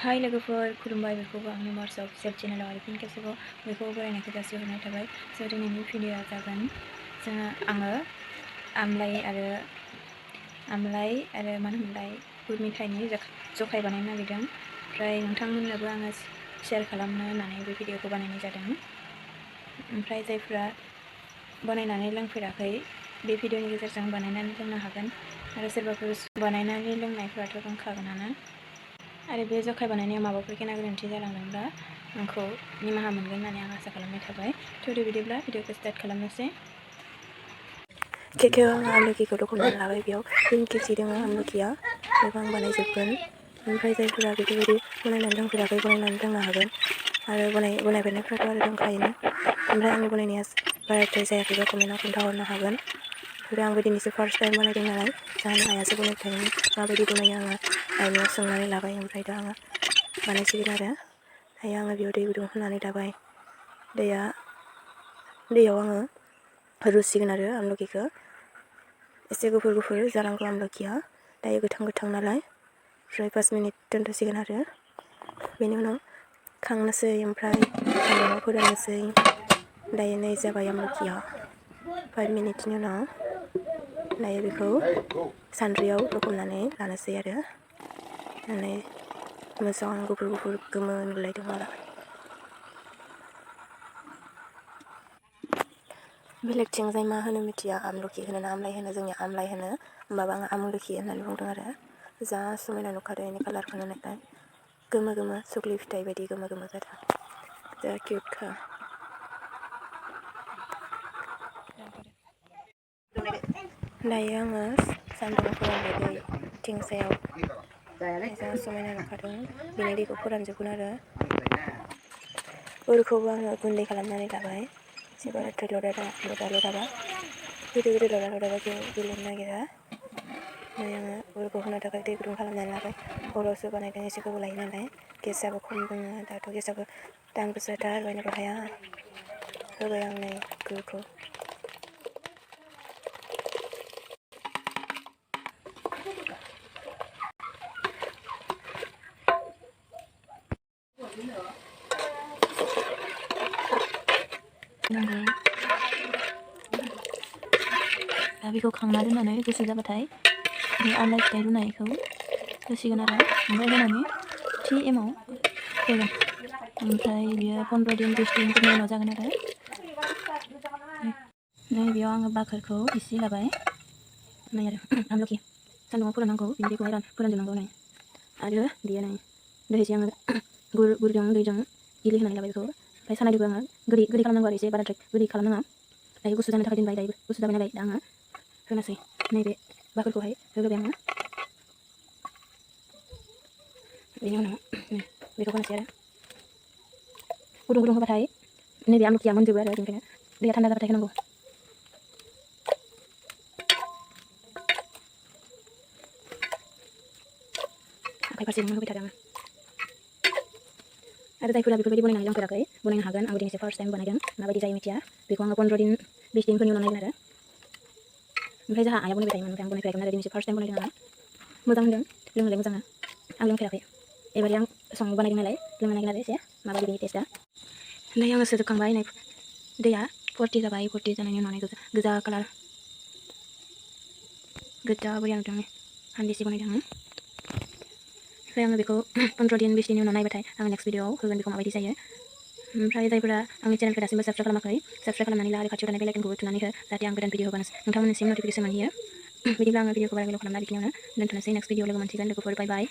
हाय लोगोफोर खुलुमबाय बेखौबो आंनि मार्चआव सेफ चेनेलाव आरो फिन खेबसेबाव बेखौबो बरायनायखौ जासिहरनाय थाबाय। स' दिनैनि भिडिअ'आ जागोन आङो आमलाइ आरो मा होनोमोनलाय गुर मेथाइनि जखाय बानायनो नागिरदों। ओमफ्राय नोंथांमोननोबो आङो शेयार खालामनो होननानै बे भिडिअ'खौ बानायनाय जादों। ओमफ्राय जायफ्रा बानायनानै लोंफेराखै बे भिडिअ'नि गेजेरजों बानायनानै लोंनो हागोन आरो सोरबाफोर बानायनानै लोंनायफोराथ' रोंखागोनानो। आरो बे जखाय बानायनायाव माबाफोर गेना गोरोन्थि जालांदोंब्ला आंखौ निमाहा मोनगोन होननानै आं आसा खालामनाय थाबाय। थ' बिदिब्ला भिडिअ'खौ स्टार्ट खालामनोसै। केकखौ आं आमलखिखौ दख'नानै लाबाय। बेयाव 3 केजि दङ आमलखिया। बेखौ आं बानायजोबगोन। ओमफ्राय जायफोरा बेफोरबायदि बनायनानै लोंफेराखै बनायनानै लोंनो हागोन आरो बनायफेरनायफ्राथ' आरो रोंखायोनो। ओमफ्राय आंनि बनायनाया बाराद्राय जायाखैबा कमेन्टआव खोन्थाहरनो हागोन। ओमफ्राय आंबो दिनैसो फार्स्ट टाइम बनायदों नालाय जानो हायासो बनायखायनो माबायदि बनायो आङो आइनियाव सोंनानै लाबाय। ओमफ्राय दा आङो बानायसिगोन आरो दायो आङो बेयाव दै गुदुं होनानै लाबाय। दैयाव आङो रुसिगोन आरो आमलखिखौ एसे गुफुर जानांगौ आमलखिया। दायो गोथां नालाय ओमफ्राय 5 मिनिट दोनथ'सिगोन आरो बेनि उनाव खांनोसै। ओमफ्राय सान्दुङाव फोराननोसै। दायो नै जाबाय आमलखिया 5 मिनिटनि उनाव दायो बेखौ सान्द्रियाव लखबनानै लानोसै आरो माने मोजां गुफुर गोमो नुलायदों आरो बेलेगथिंजाय मा होनो मिथिया, आमलखि होनो ना आमलाइ होनो। जोंनिया आमलाइ होनो, होमबाबो आं आमलखि होननानै बुंदों आरो जा समायना नुखादों बेनि कालारखौनो नायलाय। गोमो सुक्लि फिथाइ बायदि गोमो जादों। जा किउटखा। दायो आङो सान्दुङाव फोरानबाय दै थिंसायाव। जा समायना नुखादों बेनि दैखौ फोरानजोबगोन आरो उरखौबो आङो गुन्दै खालामनानै लाबाय। एसे बाराद्राय लदा गेलेनो नागिरा। ओमफ्राय आङो उरखौ होनो थाखाय दै गुदुं खालामनानै लाबाय। हरावसो बानायदों, एसे गोबाव लायो नालाय। गेसआबो खम दङ दाथ'। गेसआबो दाम गोसाथार, बायनोबो हाया। होबाय आं नै गुरखौ। दा बेखौ खांना दोननानै गुसु जाबाथाय बे आमलाइ फिथाइ रुनायखौ होसिगोन आरो ओमफ्राय होनानै थि एमाव होगोन। ओमफ्राय बियो 15 दिन 20 दिनफोरनि उनाव जागोन आरो नै बेयाव आङो बाखोरखौ इसे लाबाय। नै आरो आमलखि सान्दुङाव फोराननांगौ, बिनि दैखौहाय फोरानजोबनांगौ। नै आरो बियो नै दहायसो आङो गुरजों दैजों गिलिहोनानै लाबाय बेखौ। ओमफ्राय सानायदोंबो आङो गोदै खालामनांगौ आरो एसे बाराद्राय गोदै खालामनाङा। दायो गुसु जानो थाखाय दोनबाय। दायो गुसु जाबाय नालाय दा आङो होनोसै। नैबे बाखोरखौहाय होग्रोबाय आङो। बेनि उनाव बेखौ होनोसै आरो गुदुं होबाथाय नैबे आमलखिया मोनजोबो आरो बेनिखायनो दैया थान्दा जाबाथाय होनांगौ। आखाइ फारसेजों होबाय थादों आङो। आरो जायफोरा बेफोरबायदि बनायनानै लोंफेराखै बनायनो हागोन। आंबो दिनैसो फार्स्ट टाइम बानायदों, माबायदि जायो मिथिया। बेखौ आङो 15 दिन 20 दिनफोरनि उनाव नायगोन आरो ओमफ्राय जोंहा आइया बनायबाय थायोमोन। ओमफ्राय आं बनायफेराखैमोन आरो दिनैसो फार्स्ट टाइम बनायदों आङो। मोजां होनदों, लोंनोलाय मोजां। आं लोंफेराखै, एबारै आं बानायदों नालाय लोंनो नागिरदों आरो एसे माबायदि बेनि टेस्टआ। दायो आङो सोजोबखांबाय। नै दैया 40 जाबाय। 40 जानायनि उनाव गोजा कालार गोजा बरिया नुदों। हान्दिसे बनायदों आङो। ओमफ्राय आङो बेखौ 15 दिन 20 दिननि उनाव नायबाथाय आङो नेक्स्ट भिडिअ'आव होगोन बेखौ माबायदि जायो। ओमफ्राय जायफोरा आंनि चेनेलखौ दासिमबो साबस्क्राइब खालामाखै, साबस्क्राइब खालामनानै ला आरो खाथियाव थानाय बेल आइकनखौबो थुनानै हो, जाहाथे आं गोदान भिडिअ होबानो नोंथांमोननिसिम नटिफिकेसन मोनहैयो। बिदिब्ला आङो भिडिअ'खौ बारा गोलाव खालामला, बेखिनियावनो दोनथ'नोसै। नेक्स्ट भिडिअ लोगो मोनसिगोन लोगोफोर। बाय बाय।